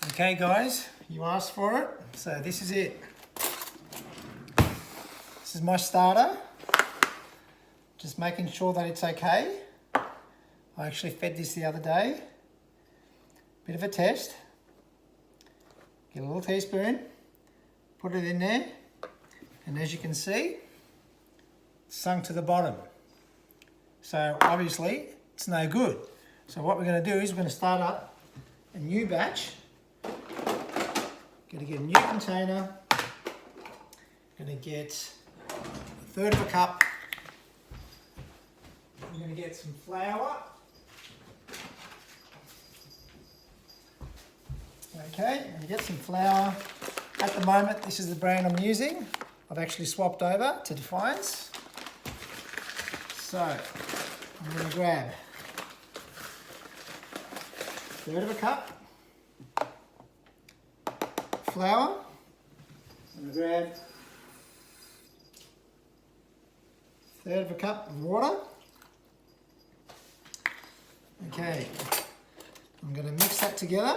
Okay guys, you asked for it, so this is it. This is my starter. Just making sure that it's okay. I actually fed this the other day. Bit of a test. Get a little teaspoon, put it in there, and as you can see, it's sunk to the bottom. So obviously, it's no good. So what we're going to do is we're going to start up a new batch. Going to get a new container. Going to get a third of a cup. I'm going to get some flour. Okay, I'm going to get some flour. At the moment, this is the brand I'm using. I've actually swapped over to Defiance. So, I'm going to grab a third of a cup flour. I'm going to grab a third of a cup of water. Okay, I'm going to mix that together.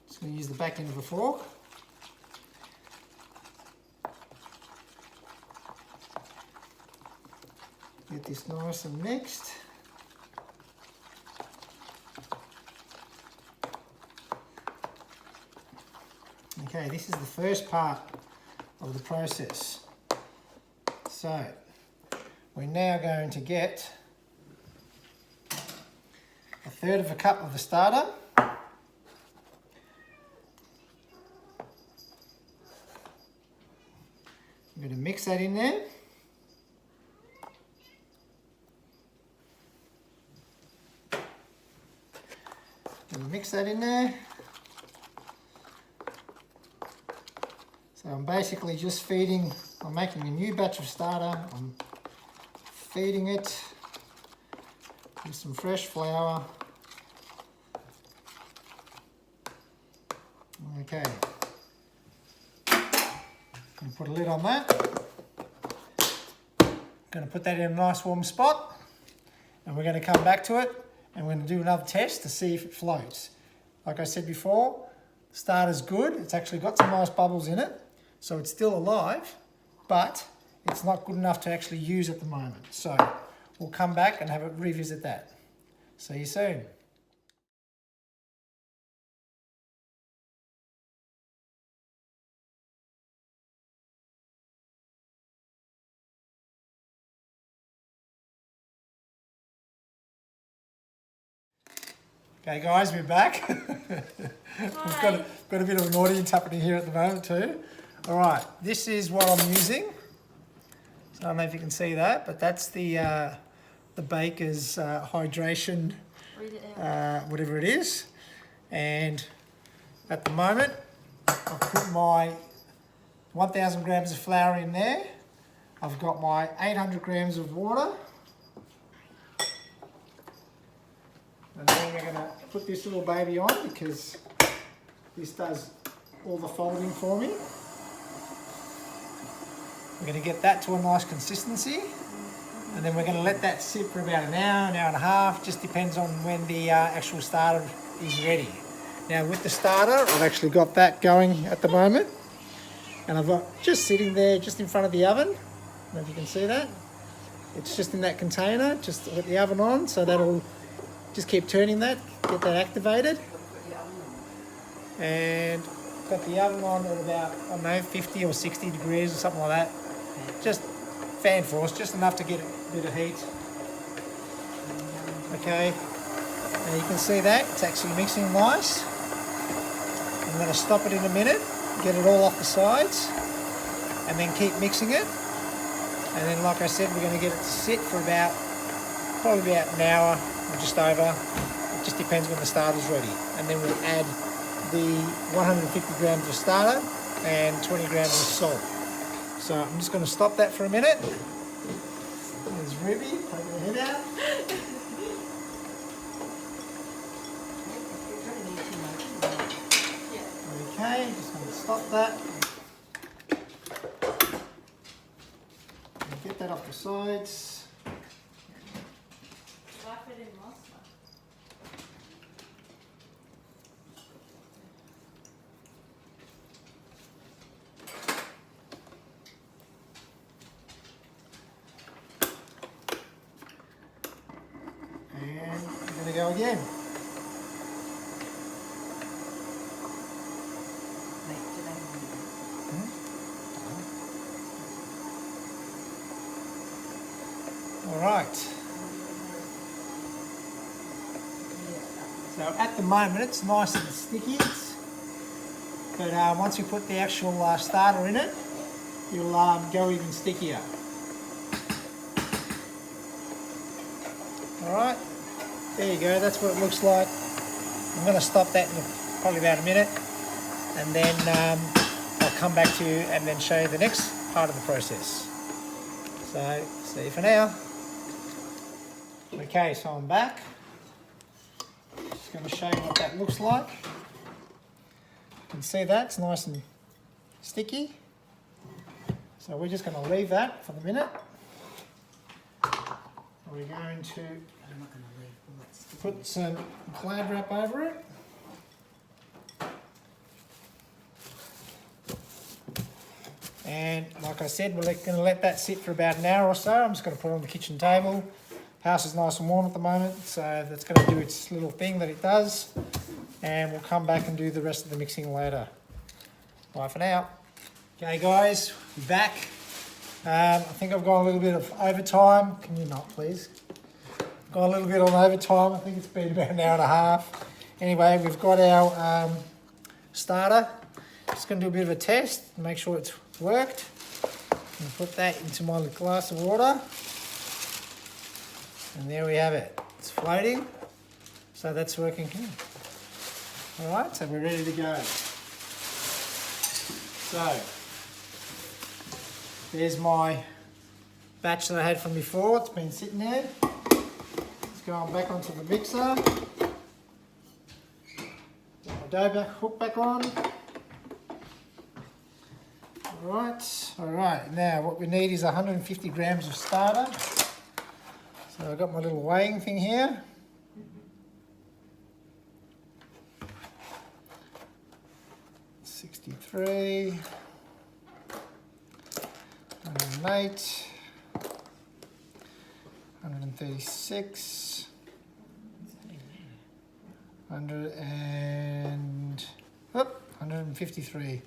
Just going to use the back end of a fork. Get this nice and mixed. Okay, this is the first part of the process. So, we're now going to get a third of a cup of the starter. I'm going to mix that in there. Mix that in there. So I'm basically just feeding, I'm making a new batch of starter, I'm feeding it with some fresh flour. Okay, and put a lid on that. Going to put that in a nice warm spot, and we're going to come back to it and we're going to do another test to see if it floats. Like I said before, the starter's good. It's actually got some nice bubbles in it, so it's still alive, but it's not good enough to actually use at the moment. So we'll come back and have a revisit that. See you soon. Okay guys, we're back. We've got a bit of an audience happening here at the moment too. All right, this is what I'm using. So I don't know if you can see that, but that's the Baker's hydration, whatever it is. And at the moment, I've put my 1,000 grams of flour in there. I've got my 800 grams of water. And then we're going to put this little baby on because this does all the folding for me. We're going to get that to a nice consistency, and then we're going to let that sit for about an hour and a half, just depends on when the actual starter is ready. Now with the starter, I've actually got that going at the moment, and I've got just sitting there just in front of the oven. I don't know if you can see that. It's just in that container, just with the oven on, so that'll just keep turning that, get that activated. And got the oven on at about, I don't know, 50 or 60 degrees or something like that. Just fan force, just enough to get a bit of heat. Okay, and you can see that, it's actually mixing nice. I'm going to stop it in a minute, get it all off the sides, and then keep mixing it. And then, like I said, we're going to get it to sit for probably about an hour or just over. It just depends when the starter's ready. And then we'll add the 150 grams of starter and 20 grams of salt. So I'm just going to stop that for a minute. There's Ruby poking her head out. Okay, just going to stop that. Get that off the sides. again. All right. So at the moment it's nice and sticky, but once we put the actual starter in it, you'll go even stickier. All right, there you go. That's what it looks like. I'm going to stop that in probably about a minute, and then I'll come back to you and then show you the next part of the process. So see you for now. Okay, so I'm back. Just going to show you what that looks like. You can see that it's nice and sticky. So we're just going to leave that for the minute. We're going to put some Glad wrap over it. And like I said, we're going to let that sit for about an hour or so. I'm just going to put it on the kitchen table. House is nice and warm at the moment, so that's going to do its little thing that it does. And we'll come back and do the rest of the mixing later. Bye for now. Okay guys, we're back. I think I've got a little bit of overtime. Can you not, please? Got a little bit on overtime. I think it's been about an hour and a half. Anyway, we've got our starter. Just going to do a bit of a test, make sure it's worked. And put that into my glass of water. And there we have it. It's floating. So that's working here. All right, so we're ready to go. So there's my batch that I had from before. It's been sitting there. It's going back onto the mixer. Put my dough hook back on. All right. Now what we need is 150 grams of starter. So I've got my little weighing thing here. $63, 108, 136, 153.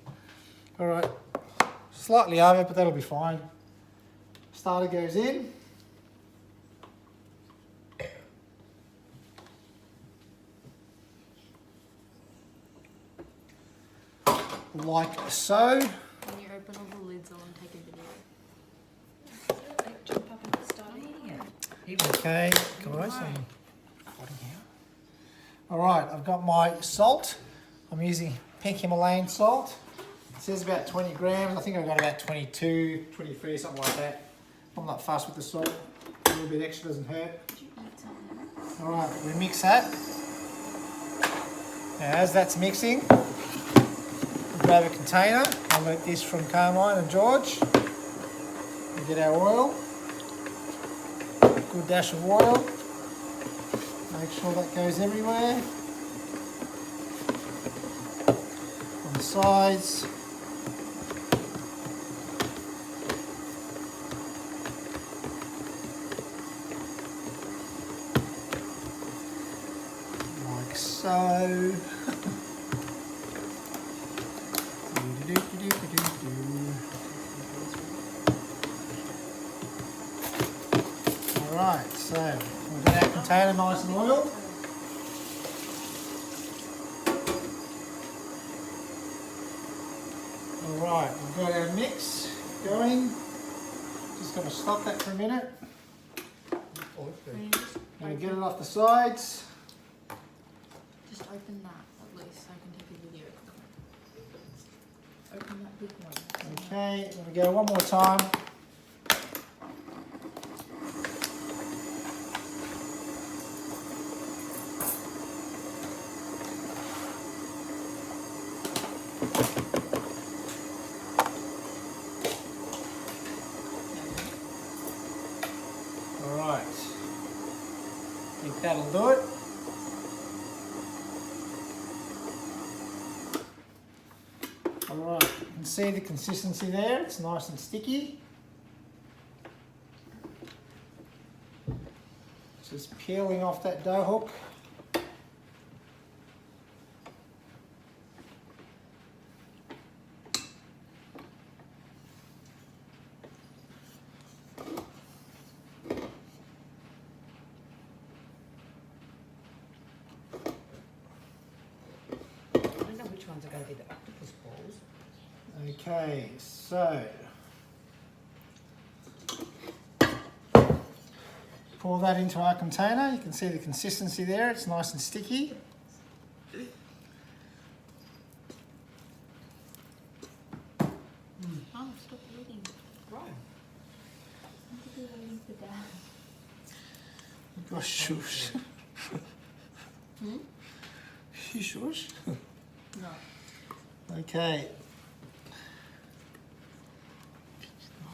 All right, slightly over, but that'll be fine. Starter goes in. Like so. When you open all the lids, I'll take a video. Jump up and start eating it. Okay, guys, I'm recording here. All right, I've got my salt. I'm using pink Himalayan salt. It says about 20 grams. I think I've got about 22, 23, something like that. I'm not fussed with the salt. A little bit extra doesn't hurt. All right, we mix that. Now, as that's mixing, grab a container. I learnt this from Carmine and George. We get our oil. Good dash of oil. Make sure that goes everywhere. On the sides. Like so. Alright, so we'll get our container nice and oiled. Alright, we've got our mix going. Just going to stop that for a minute. And get it off the sides. Just open that at least so I can take a video. Open that big one. Okay, there we go one more time. Alright, I think that'll do it. Alright, you can see the consistency there, it's nice and sticky. Just peeling off that dough hook. time to go get the octopus balls. Okay, so pour that into our container. You can see the consistency there, it's nice and sticky. Oh, stop eating. Right. I'm waiting for Dad. Gosh, shush. Hmm? You shush? No. Okay.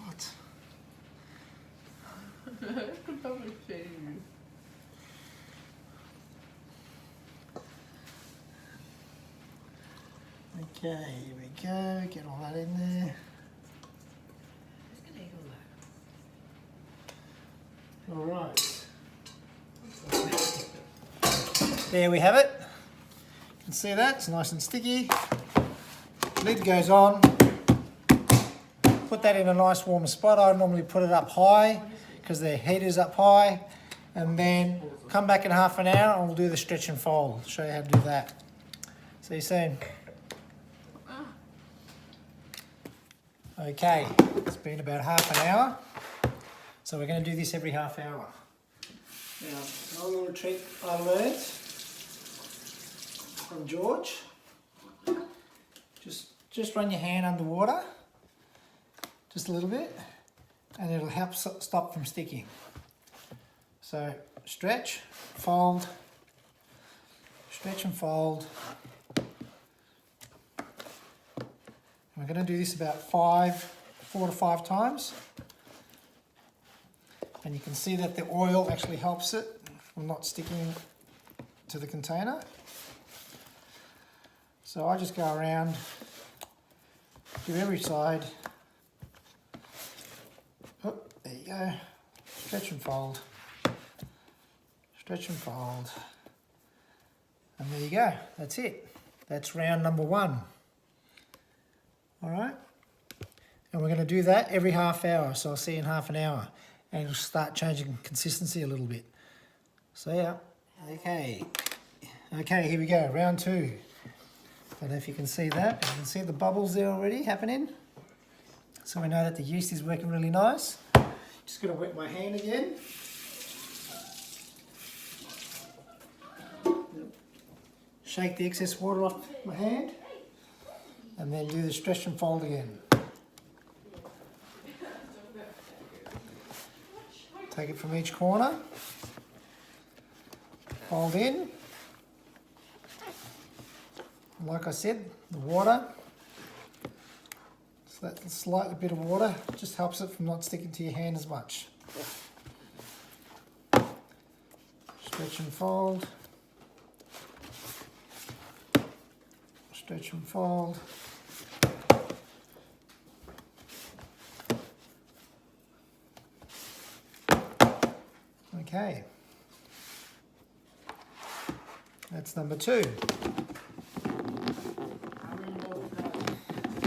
What? I could probably see you. Okay, here we go. Get all that in there. Who's going to eat all that? All right. There we have it. You can see that, it's nice and sticky. Lid goes on. Put that in a nice warm spot. I normally put it up high because the heater's up high. And then come back in half an hour and we'll do the stretch and fold. Show you how to do that. See you soon. Okay, it's been about half an hour. So we're going to do this every half hour. Now, another little trick I learned from George. Just run your hand underwater, just a little bit, and it'll help stop from sticking. So stretch, fold, stretch and fold. And we're going to do this about 4 to 5 times. And you can see that the oil actually helps it from not sticking to the container. So I just go around, do every side. Oh, there you go. Stretch and fold. Stretch and fold. And there you go. That's it. That's round number 1. All right. And we're going to do that every half hour. So I'll see you in half an hour. And it'll start changing consistency a little bit. So yeah. Okay. Okay, here we go. Round 2. Don't know if you can see that. You can see the bubbles there already happening. So we know that the yeast is working really nice. Just going to wet my hand again. Shake the excess water off my hand. And then do the stretch and fold again. Take it from each corner. Fold in. Like I said, the water, so that slightly bit of water just helps it from not sticking to your hand as much. Stretch and fold. Stretch and fold. Okay. That's number 2.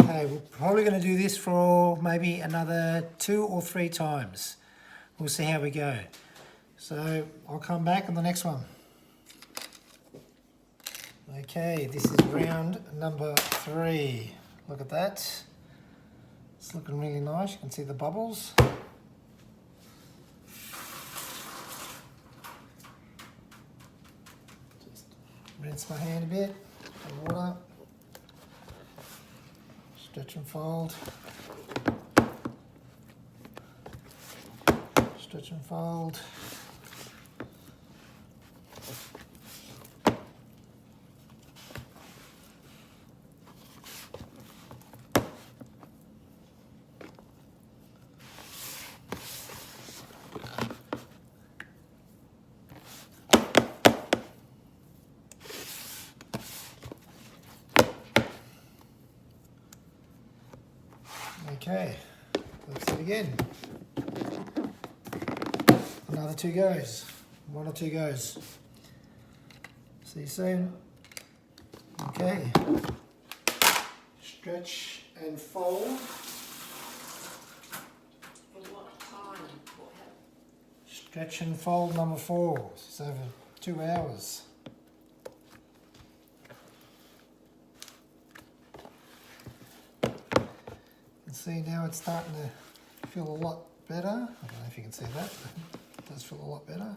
Okay, we're probably going to do this for maybe another 2 or 3 times. We'll see how we go. So I'll come back on the next one. Okay, this is round number 3. Look at that. It's looking really nice. You can see the bubbles. Just rinse my hand a bit. The water. Stretch and fold. Stretch and fold. Okay, let's do it again. Another 2 goes. 1 or 2 goes. See you soon. Okay. Stretch and fold. For what time? Stretch and fold number 4. It's over 2 hours. see now it's starting to feel a lot better. I don't know if you can see that, but it does feel a lot better.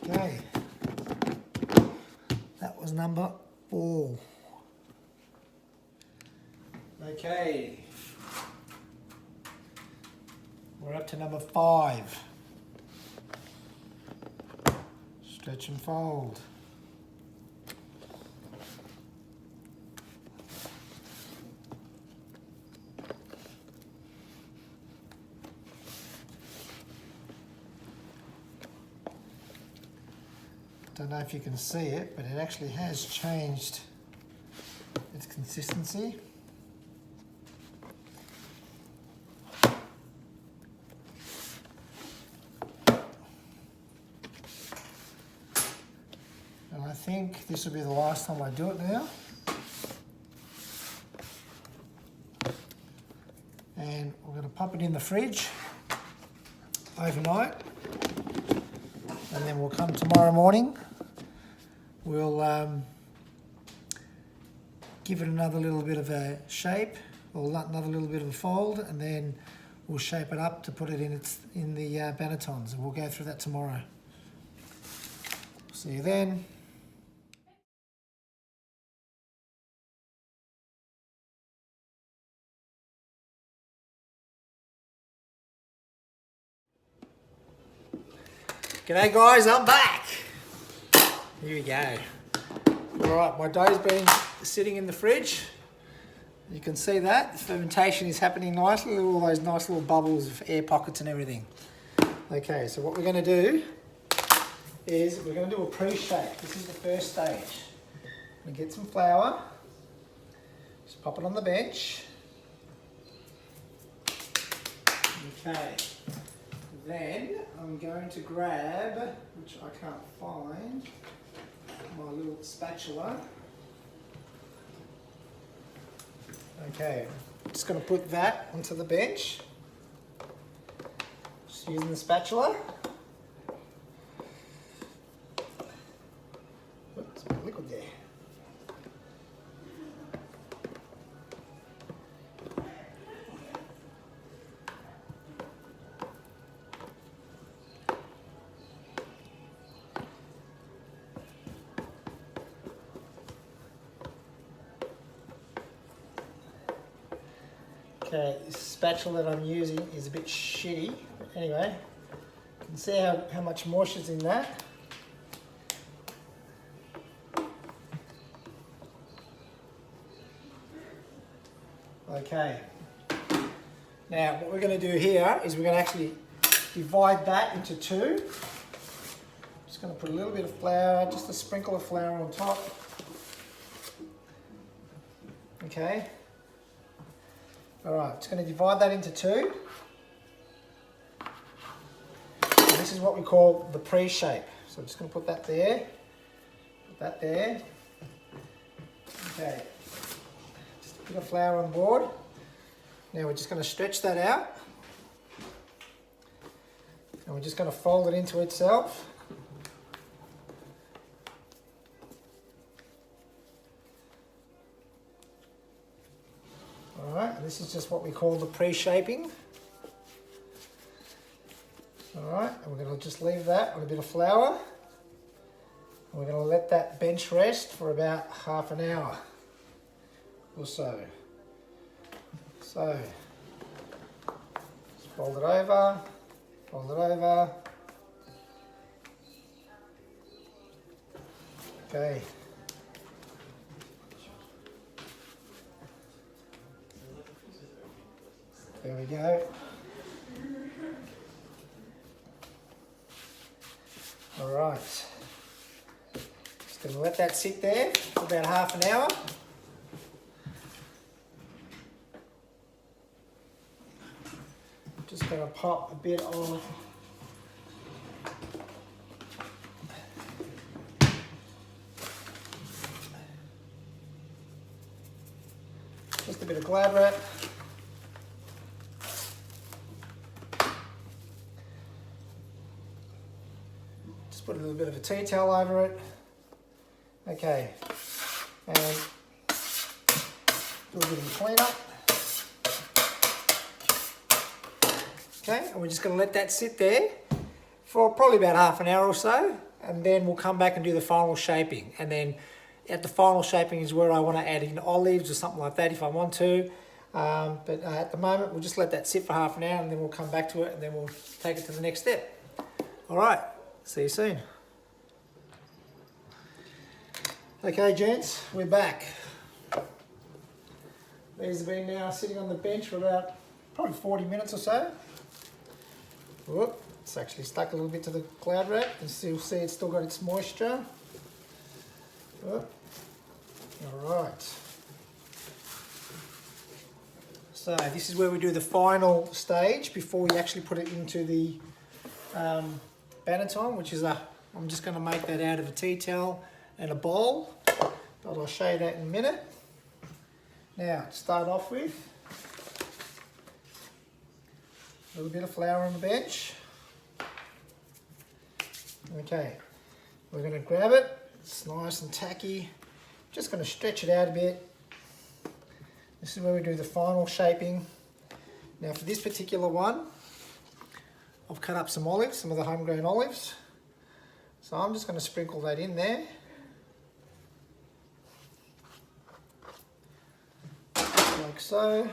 Okay, that was number 4. Okay, we're up to number 5. Stretch and fold. Don't know if you can see it, but it actually has changed its consistency. And I think this will be the last time I do it now. And we're going to pop it in the fridge overnight. And then we'll come tomorrow morning. We'll give it another little bit of a shape, or another little bit of a fold, and then we'll shape it up to put it in the bannetons, and we'll go through that tomorrow. See you then. G'day guys, I'm back. Here we go. Alright, my dough's been sitting in the fridge. You can see that. The fermentation is happening nicely, all those nice little bubbles of air pockets and everything. Okay, so what we're going to do is we're going to do a pre-shake. This is the first stage. We get some flour, just pop it on the bench. Okay. Then I'm going to grab, which I can't find, my little spatula. Okay, just going to put that onto the bench. Just using the spatula. Oops, a bit of liquid there. Okay, this spatula that I'm using is a bit shitty. But anyway, you can see how much moisture's in that. Okay. Now, what we're going to do here is we're going to actually divide that into 2. Just going to put a little bit of flour, just a sprinkle of flour on top. Okay. Alright, just going to divide that into 2. And this is what we call the pre-shape. So I'm just going to put that there. Put that there. Okay. Just a bit of flour on board. Now we're just going to stretch that out. And we're just going to fold it into itself. Alright, and this is just what we call the pre-shaping. Alright, and we're going to just leave that with a bit of flour. And we're going to let that bench rest for about half an hour or so. So, just fold it over, fold it over. Okay. There we go. All right. Just going to let that sit there for about half an hour. Just going to pop a bit of Glad wrap. Just put a little bit of a tea towel over it. Okay, and do a bit of a clean up. Okay, and we're just going to let that sit there for probably about half an hour or so, and then we'll come back and do the final shaping. And then at the final shaping is where I want to add in olives or something like that if I want to. But at the moment, we'll just let that sit for half an hour, and then we'll come back to it, and then we'll take it to the next step. All right, see you soon. Okay, gents, we're back. These have been now sitting on the bench for about probably 40 minutes or so. Whoop, it's actually stuck a little bit to the cloud wrap. You can still see it's still got its moisture. Whoop. All right. So this is where we do the final stage before we actually put it into the banneton, which is I'm just going to make that out of a tea towel and a bowl, but I'll show you that in a minute. Now, to start off with, a little bit of flour on the bench. Okay, we're going to grab it. It's nice and tacky. Just going to stretch it out a bit. This is where we do the final shaping. Now, for this particular one, I've cut up some olives, some of the homegrown olives. So I'm just going to sprinkle that in there. Like so.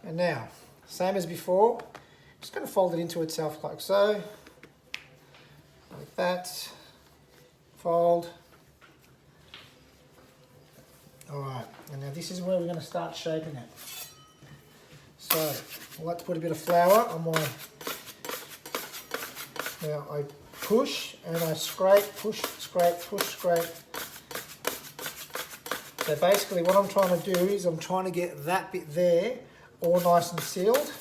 And now, same as before, just going to fold it into itself like so. Like that. Fold. Alright, and now this is where we're going to start shaping it. So, I like to put a bit of flour on my... Now I push and I scrape, push, scrape, push, scrape. So basically what I'm trying to do is I'm trying to get that bit there all nice and sealed.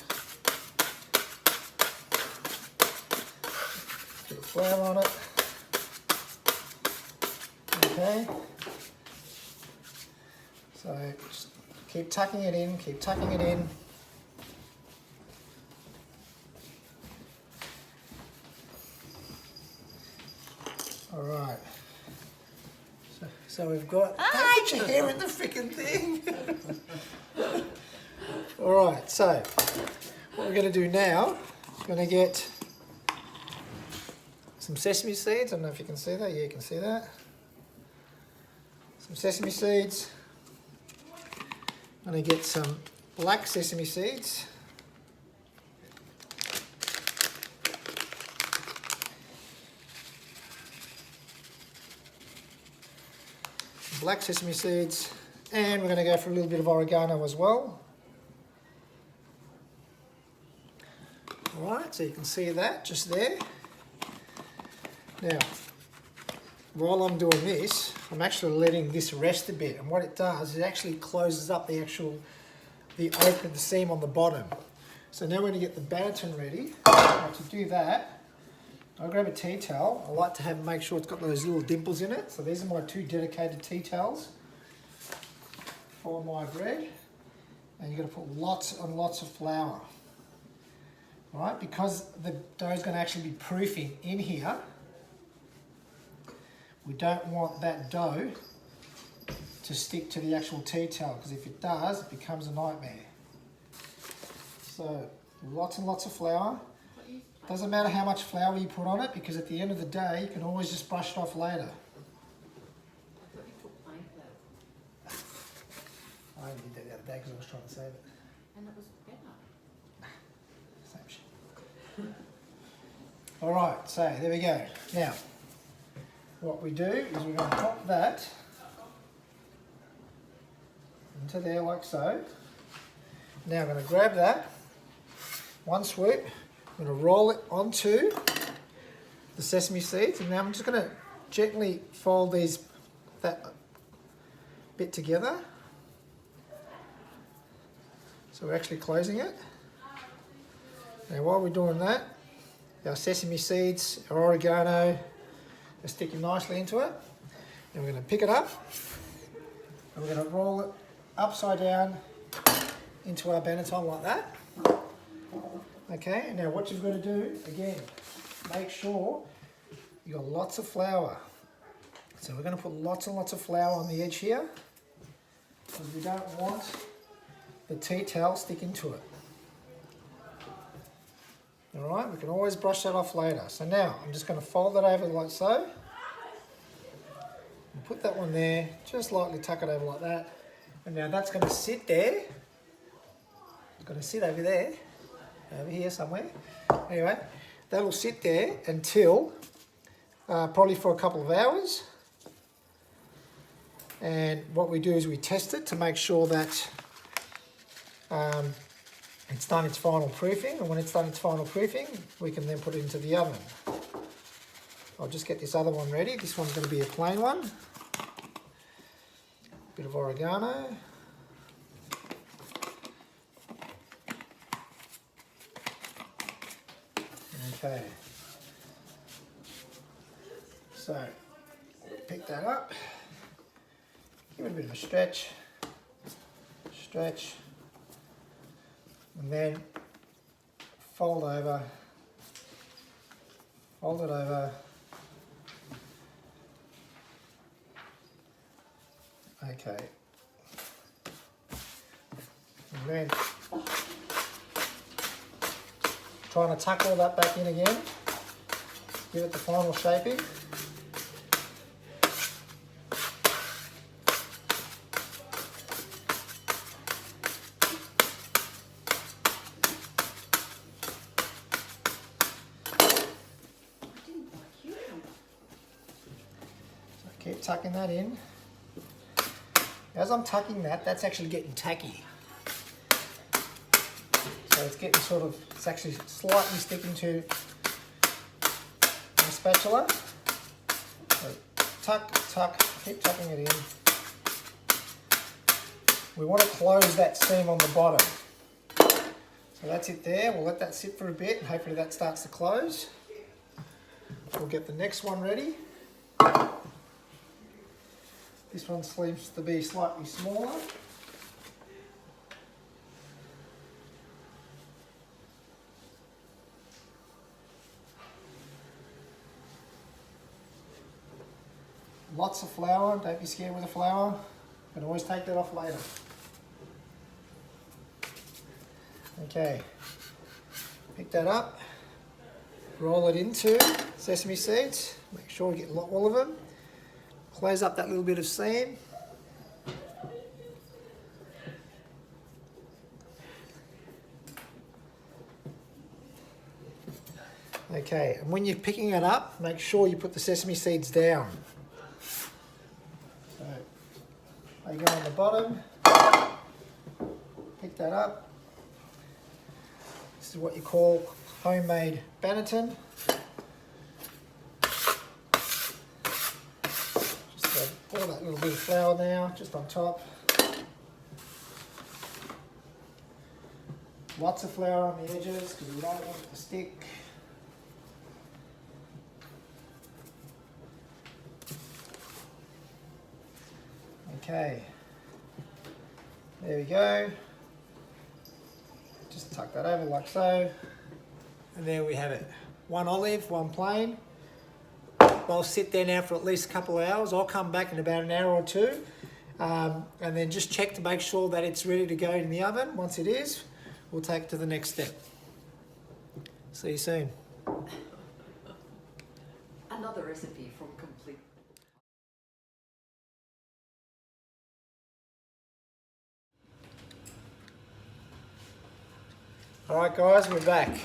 Bit of flour on it. Okay. So just keep tucking it in, keep tucking it in. All right. So we've got... Don't put your hair in the freaking thing. All right, so what we're going to do now is going to get some sesame seeds. I don't know if you can see that. Yeah, you can see that. Some sesame seeds. I'm going to get some black sesame seeds. Black sesame seeds, and we're going to go for a little bit of oregano as well. Alright, so you can see that just there. Now, while I'm doing this, I'm actually letting this rest a bit, and what it does is it actually closes up the open, the seam on the bottom. So now we're going to get the banneton ready. Now to do that, I'll grab a tea towel. I like to make sure it's got those little dimples in it. So these are my 2 dedicated tea towels for my bread. And you're going to put lots and lots of flour. All right, because the dough is going to actually be proofing in here, we don't want that dough to stick to the actual tea towel, because if it does, it becomes a nightmare. So lots and lots of flour. Doesn't matter how much flour you put on it, because at the end of the day, you can always just brush it off later. I thought you put plain flour. I only did that the other day because I was trying to save it. And it was better. Same shit. All right, so there we go. Now, what we do is we're going to pop that into there like so. Now I'm going to grab that, one swoop. I'm going to roll it onto the sesame seeds, and now I'm just going to gently fold that bit together. So we're actually closing it. Now while we're doing that, our sesame seeds, our oregano are sticking nicely into it. And we're going to pick it up, and we're going to roll it upside down into our Banneton like that. Okay, and now what you've got to do, again, make sure you got lots of flour. So we're going to put lots and lots of flour on the edge here, because we don't want the tea towel sticking to it. Alright, we can always brush that off later. So now, I'm just going to fold it over like so. And put that one there, just lightly tuck it over like that. And now that's going to sit there. It's going to sit over there, over here somewhere. Anyway, that'll sit there until, probably for a couple of hours. And what we do is we test it to make sure that it's done its final proofing, and when it's done its final proofing, we can then put it into the oven. I'll just get this other one ready. This one's going to be a plain one. Bit of oregano. Okay. So, pick that up. Give it a bit of a stretch. Stretch. And then fold over, fold it over. Okay. And then trying to tuck all that back in again. Give it the final shaping. Keep tucking that in. As I'm tucking that, that's actually getting tacky. So it's getting sort of, it's actually slightly sticking to the spatula. So tuck, tuck, keep tucking it in. We want to close that seam on the bottom. So that's it there. We'll let that sit for a bit and hopefully that starts to close. We'll get the next one ready. This one seems to be slightly smaller. Lots of flour, don't be scared with the flour. You can always take that off later. Okay, pick that up, roll it into sesame seeds, make sure you get all of them. Close up that little bit of seam. Okay, and when you're picking it up, make sure you put the sesame seeds down. So, they go on the bottom. Pick that up. This is what you call homemade Banneton. All that little bit of flour now, just on top. Lots of flour on the edges because we don't want it to stick. Okay, there we go. Just tuck that over like so. And there we have it. One olive, one plain. I'll sit there now for at least a couple of hours. I'll come back in about an hour or two and then just check to make sure that it's ready to go in the oven. Once it is, we'll take it to the next step. See you soon. Another recipe from Complete. Alright guys, we're back.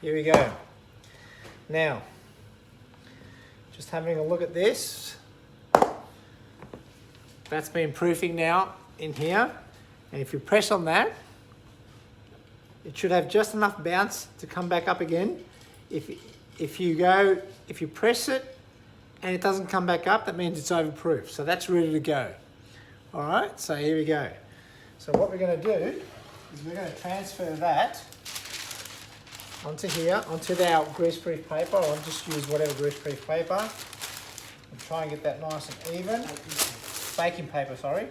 Here we go. Now, just having a look at this. That's been proofing now in here. And if you press on that, it should have just enough bounce to come back up again. If you press it and it doesn't come back up, that means it's overproof. So that's ready to go. All right, so here we go. So what we're going to do is we're going to transfer that onto here, onto our greaseproof paper. I'll just use whatever greaseproof paper and try and get that nice and even. Baking paper, sorry.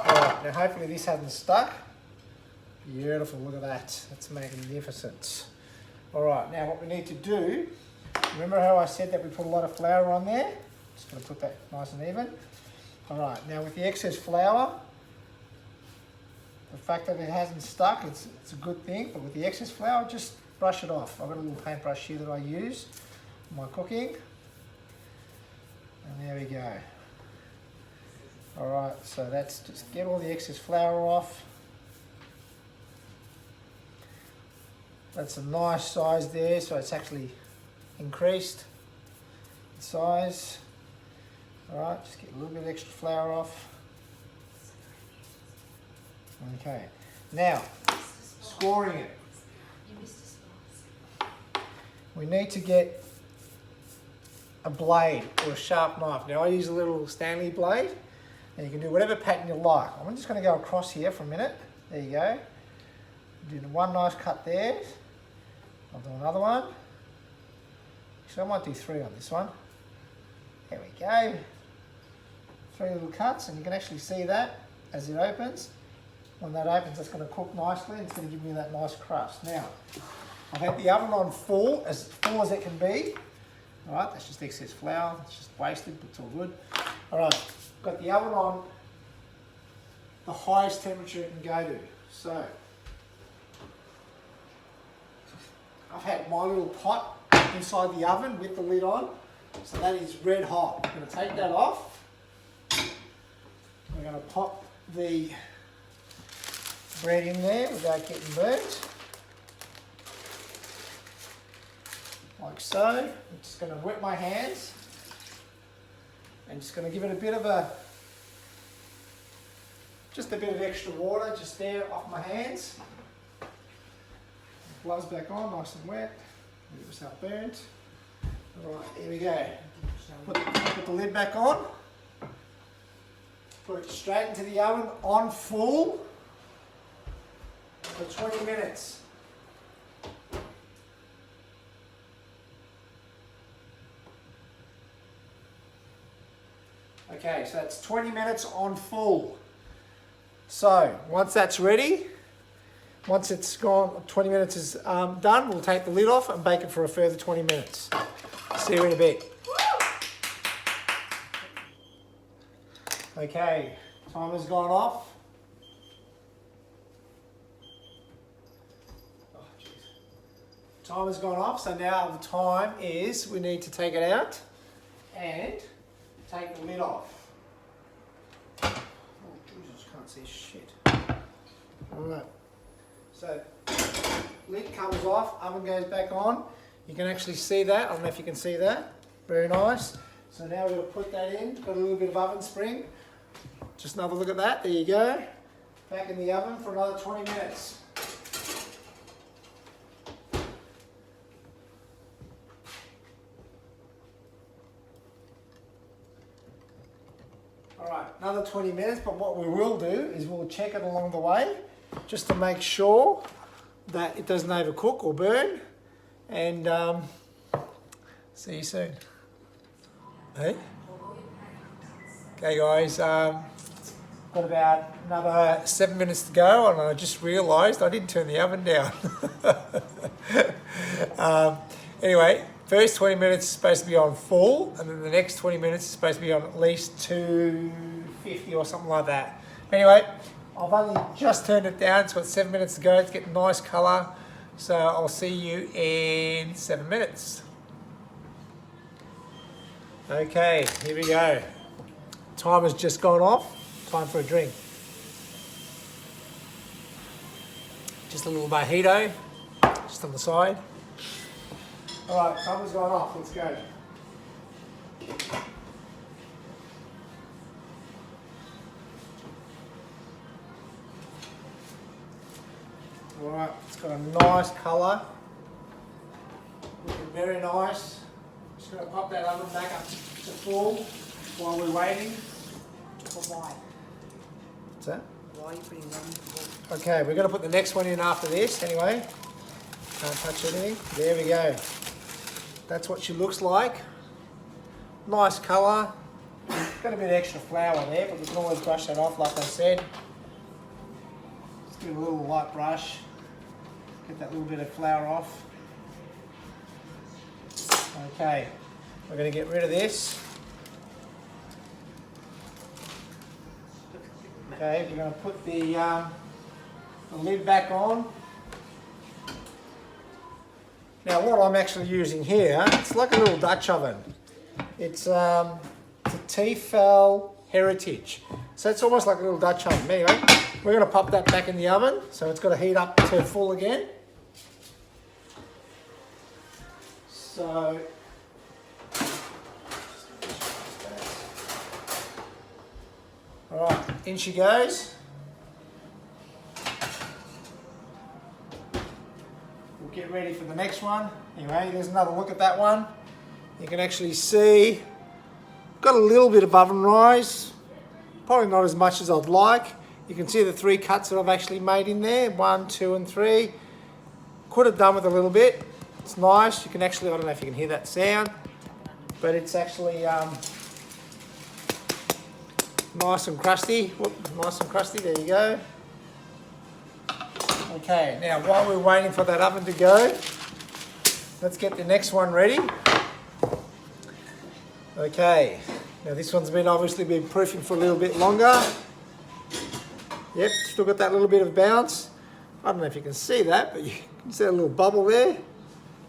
Alright, now hopefully this hasn't stuck. Beautiful, look at that. That's magnificent. Alright, now what we need to do, remember how I said that we put a lot of flour on there? Just going to put that nice and even. Alright, now with the excess flour, the fact that it hasn't stuck, it's a good thing, but with the excess flour, just brush it off. I've got a little paintbrush here that I use for my cooking. And there we go. Alright, so that's just get all the excess flour off. That's a nice size there, so it's actually increased in size. Alright, just get a little bit of extra flour off. Okay, now scoring it. We need to get a blade or a sharp knife. Now I use a little Stanley blade, and you can do whatever pattern you like. I'm just going to go across here for a minute. There you go. Do one nice cut there. I'll do another one. So I might do 3 on this one. There we go. 3 little cuts, and you can actually see that as it opens. When that opens, it's going to cook nicely, and it's going to give me that nice crust. Now, I've had the oven on full as it can be. Alright, that's just excess flour, it's just wasted, but it's all good. Alright, got the oven on the highest temperature it can go to. So, I've had my little pot inside the oven with the lid on, so that is red hot. I'm going to take that off. We're going to pop the bread in there without getting burnt. Like so. I'm just going to wet my hands and just going to give it a bit of just a bit of extra water just there off my hands. Gloves back on, nice and wet. Get myself burnt. Alright, here we go. Put the lid back on. Put it straight into the oven on full for 20 minutes. Okay, so that's 20 minutes on full. So, once that's ready, once it's gone, 20 minutes is done, we'll take the lid off and bake it for a further 20 minutes. See you in a bit. Okay, timer's gone off. Oh, jeez. Timer's gone off, so now the time is we need to take it out and take the lid off. Oh, Jesus, can't see shit. Alright, so lid comes off, oven goes back on. You can actually see that. I don't know if you can see that. Very nice. So now we're going to put that in. Got a little bit of oven spring. Just another look at that. There you go. Back in the oven for another 20 minutes. Alright, another 20 minutes, but what we will do is we'll check it along the way just to make sure that it doesn't overcook or burn. And see you soon. Hey? Okay guys, got about another 7 minutes to go, and I just realised I didn't turn the oven down. Anyway, first 20 minutes is supposed to be on full, and then the next 20 minutes is supposed to be on at least 250 or something like that. Anyway, I've only just turned it down. It's got 7 minutes to go to get a nice colour. So I'll see you in 7 minutes. Okay, here we go. Timer's just gone off. Time for a drink. Just a little mojito, just on the side. All right, timer's gone off. Let's go. All right, it's got a nice colour. Looking very nice. Just going to pop that oven back up to full while we're waiting. But why? What's that? Why are you putting them in full? Okay, we're going to put the next one in after this anyway. Can't touch anything. There we go. That's what she looks like. Nice colour. Got got a bit of extra flour there, but we can always brush that off like I said. Just give it a little light brush. Get that little bit of flour off. Okay, we're going to get rid of this. Okay, we're going to put the lid back on. Now what I'm actually using here, it's like a little Dutch oven. It's a Tefal Heritage. So it's almost like a little Dutch oven. Anyway, we're going to pop that back in the oven. So it's got to heat up to full again. So, all right, in she goes. We'll get ready for the next one. Anyway, there's another look at that one. You can actually see, got a little bit of oven rise, probably not as much as I'd like. You can see the 3 cuts that I've actually made in there, 1, 2 and 3. Could have done with a little bit. It's nice. You can actually, I don't know if you can hear that sound, but it's actually nice and crusty. Whoop, nice and crusty, there you go. Okay, now while we're waiting for that oven to go, let's get the next one ready. Okay, now this one's obviously been proofing for a little bit longer. Yep, still got that little bit of bounce. I don't know if you can see that, but you can see a little bubble there.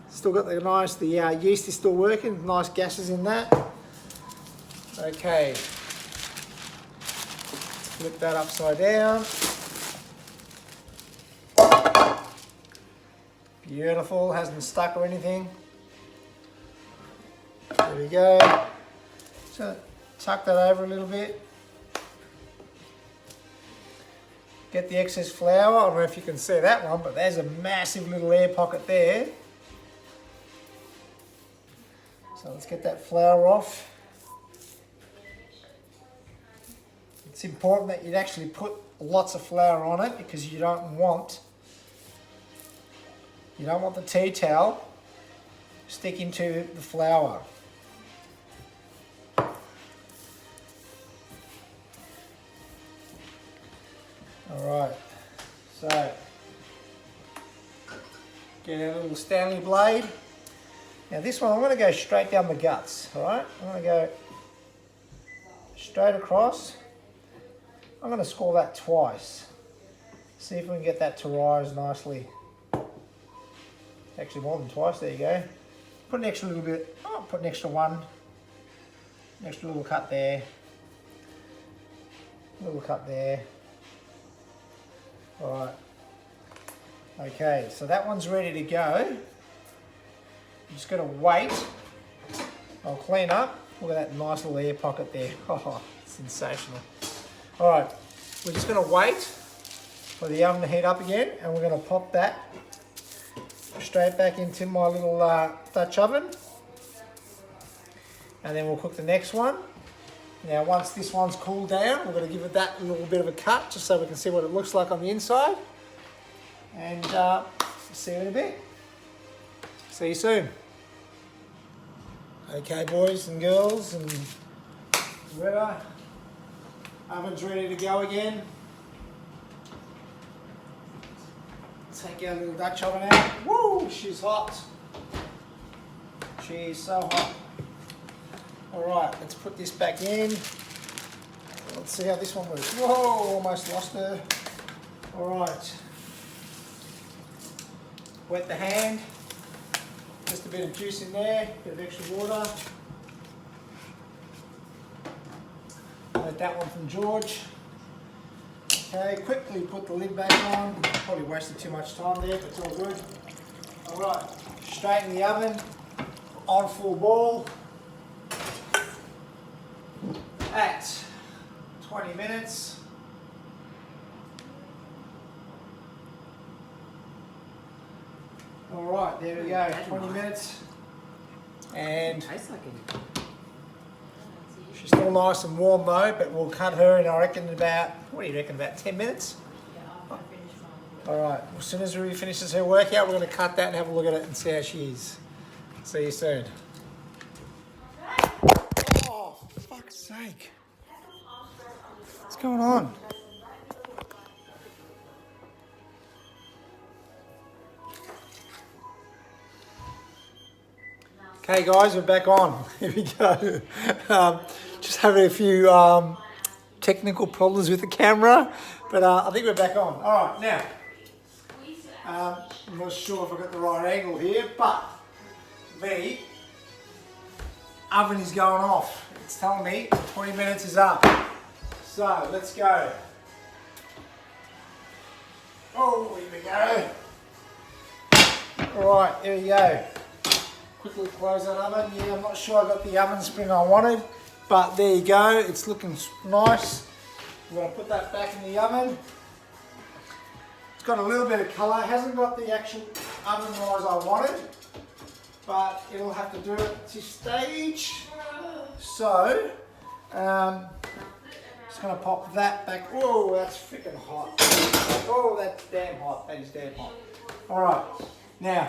Still got the nice, the yeast is still working, nice gases in that. Okay, flip that upside down. Beautiful, hasn't stuck or anything. There we go. So tuck that over a little bit. Get the excess flour. I don't know if you can see that one, but there's a massive little air pocket there. So let's get that flour off. It's important that you actually put lots of flour on it because you don't want the tea towel sticking to the flour. Alright, so get our little Stanley blade. Now this one I'm going to go straight down the guts, alright? I'm going to go straight across. I'm going to score that twice. See if we can get that to rise nicely. Actually more than twice, there you go. Put an extra little bit, put an extra one. An extra little cut there. Little cut there. Alright. Okay, so that one's ready to go. I'm just going to wait. I'll clean up. Look at that nice little air pocket there. Oh, sensational. Alright, we're just going to wait for the oven to heat up again, and we're going to pop that straight back into my little Dutch oven. And then we'll cook the next one. Now once this one's cooled down, we're going to give it that little bit of a cut just so we can see what it looks like on the inside. And see you in a bit. See you soon. Okay, boys and girls and whoever, oven's ready to go again. Take our little Dutch oven out. Woo, she's hot. She's so hot. Alright, let's put this back in. Let's see how this one works. Whoa, almost lost her. Alright. Wet the hand. Just a bit of juice in there, bit of extra water. Let that one from George. Okay, quickly put the lid back on. Probably wasted too much time there, but it's all good. Alright, straight in the oven, on full boil. At 20 minutes. Alright, there we go, 20 minutes. And she's still nice and warm though, but we'll cut her in, I reckon, about, what do you reckon, about 10 minutes? Alright, as soon as Ruby finishes her workout, we're going to cut that and have a look at it and see how she is. See you soon. Oh, for fuck's sake. What's going on? Okay guys, we're back on. Here we go. Just having a few technical problems with the camera, but I think we're back on. All right, now, I'm not sure if I've got the right angle here, but the oven is going off. It's telling me 20 minutes is up. So let's go. Oh, here we go. All right, here we go. Quickly close that oven. Yeah, I'm not sure I got the oven spring I wanted, but there you go. It's looking nice. I'm going to put that back in the oven. It's got a little bit of colour. It hasn't got the actual oven rise I wanted, but it'll have to do it at this stage. So, just going to pop that back. Whoa, that's freaking hot. Oh, that's damn hot. That is damn hot. All right, now.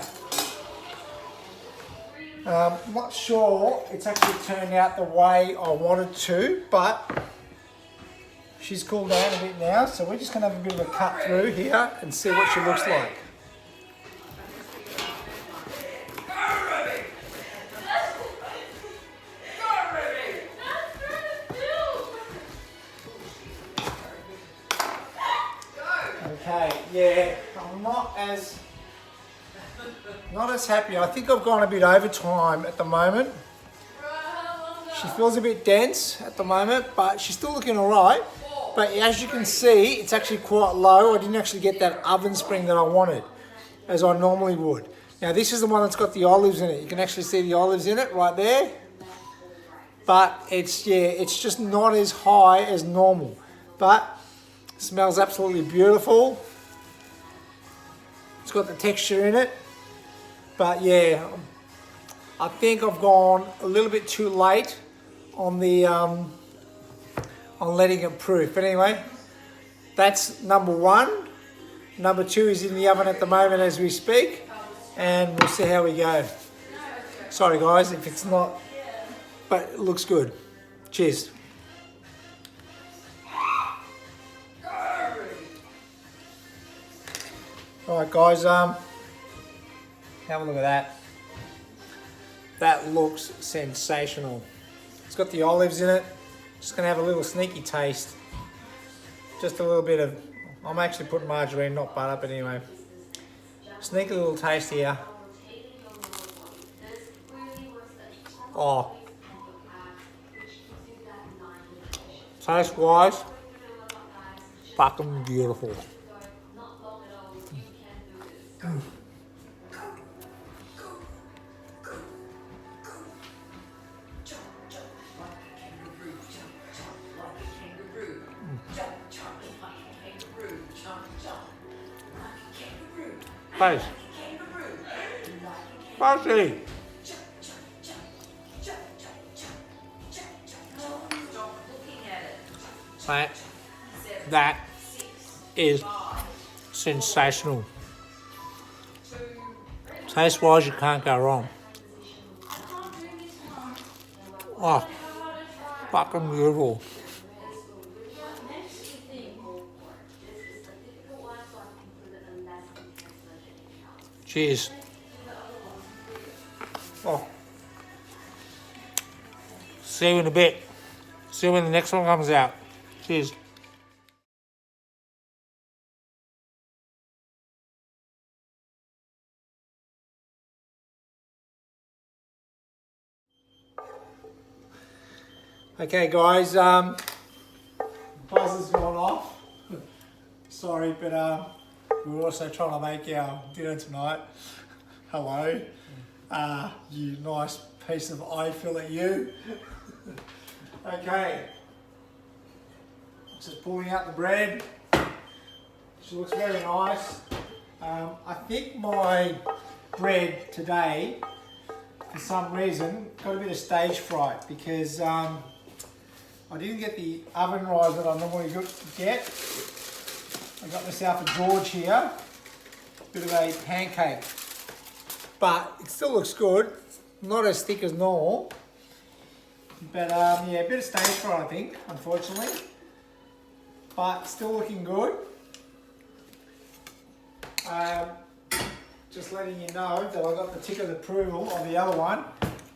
I'm not sure it's actually turned out the way I wanted to, but she's cooled down a bit now, so we're just going to have a bit of a cut through here and see what she looks like. Okay, yeah, I'm not as happy. I think I've gone a bit overtime at the moment. She feels a bit dense at the moment, but she's still looking all right. But as you can see, it's actually quite low. I didn't actually get that oven spring that I wanted, as I normally would. Now this is the one that's got the olives in it. You can actually see the olives in it right there. But it's just not as high as normal. But it smells absolutely beautiful. It's got the texture in it. But yeah, I think I've gone a little bit too late on the on letting it proof. But anyway, that's number one. Number two is in the oven at the moment as we speak, and we'll see how we go. Sorry guys if it's not, but it looks good. Cheers. All right guys, have a look at that. That looks sensational. It's got the olives in it. Just gonna have a little sneaky taste. Just a little bit of, I'm actually putting margarine, not butter, but anyway. Sneaky little taste here. Oh. Taste wise, fucking beautiful. Nice. Spicy. That is sensational. Taste wise, you can't go wrong. Oh, fucking beautiful. Cheers. Oh. See you in a bit. See you when the next one comes out. Cheers. Okay guys, buzzer's gone off. Sorry, but we're also trying to make our dinner tonight. Hello. You nice piece of eye fillet you. Okay. Just pulling out the bread. She looks very nice. I think my bread today, for some reason, got a bit of stage fright because I didn't get the oven rise that I normally get. I got myself a George here, bit of a pancake, but it still looks good. Not as thick as normal, but yeah, a bit of stage fright I think, unfortunately. but still looking good. Just letting you know that I got the tick of approval of the other one.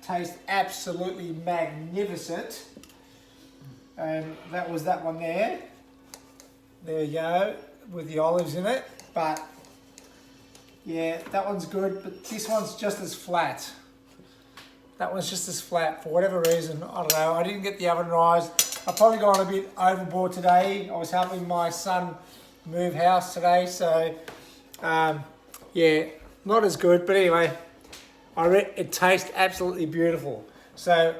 Tastes absolutely magnificent. And that was that one there. There you go, with the olives in it. But yeah, that one's good, but this one's just as flat. That one's just as flat for whatever reason. I don't know. I didn't get the oven rise. I've probably gone a bit overboard today. I was helping my son move house today, so yeah, not as good. But anyway, it tastes absolutely beautiful. So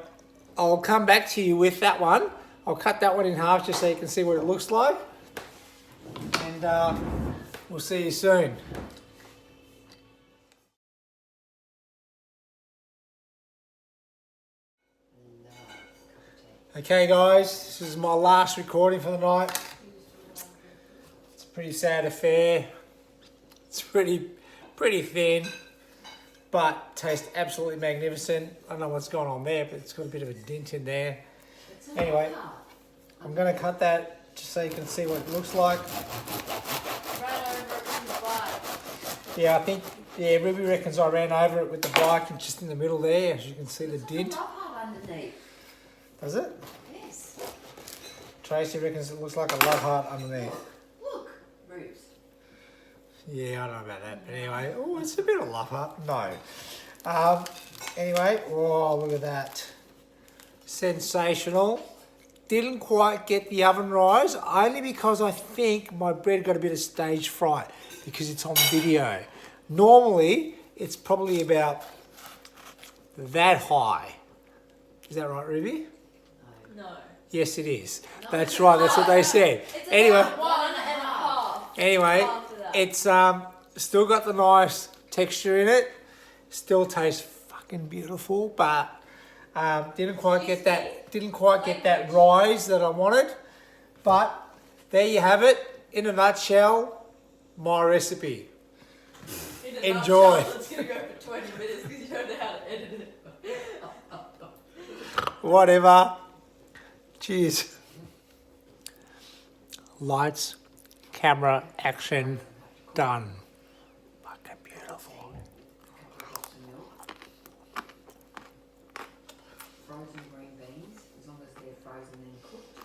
I'll come back to you with that one. I'll cut that one in half just so you can see what it looks like. And we'll see you soon. Okay guys, this is my last recording for the night. It's a pretty sad affair. It's pretty thin, but tastes absolutely magnificent. I don't know what's going on there, but it's got a bit of a dent in there. Anyway, I'm going to cut that just so you can see what it looks like. Yeah, I think, yeah, Ruby reckons I ran over it with the bike and just in the middle there, as you can see the dent. underneath. Does it? Yes. Tracy reckons it looks like a love heart underneath. Look, Rubes. Yeah, I don't know about that, but anyway, oh, it's a bit of love heart. No. Anyway, oh, look at that. Sensational. Didn't quite get the oven rise, only because I think my bread got a bit of stage fright because it's on video. Normally, it's probably about that high. Is that right, Ruby? No. Yes, it is. No, That's right. That's what they said. It's Anyway, about 1.5. anyway, After that. it's still got the nice texture in it. Still tastes fucking beautiful, but didn't quite get that rise that I wanted. But there you have it. In a nutshell, my recipe. Enjoy. It's going to go for 20 minutes because you don't know how to edit it. Whatever. Cheers. Lights, camera, action, done. Fucking beautiful. Frozen green beans, as long as they're frozen and cooked.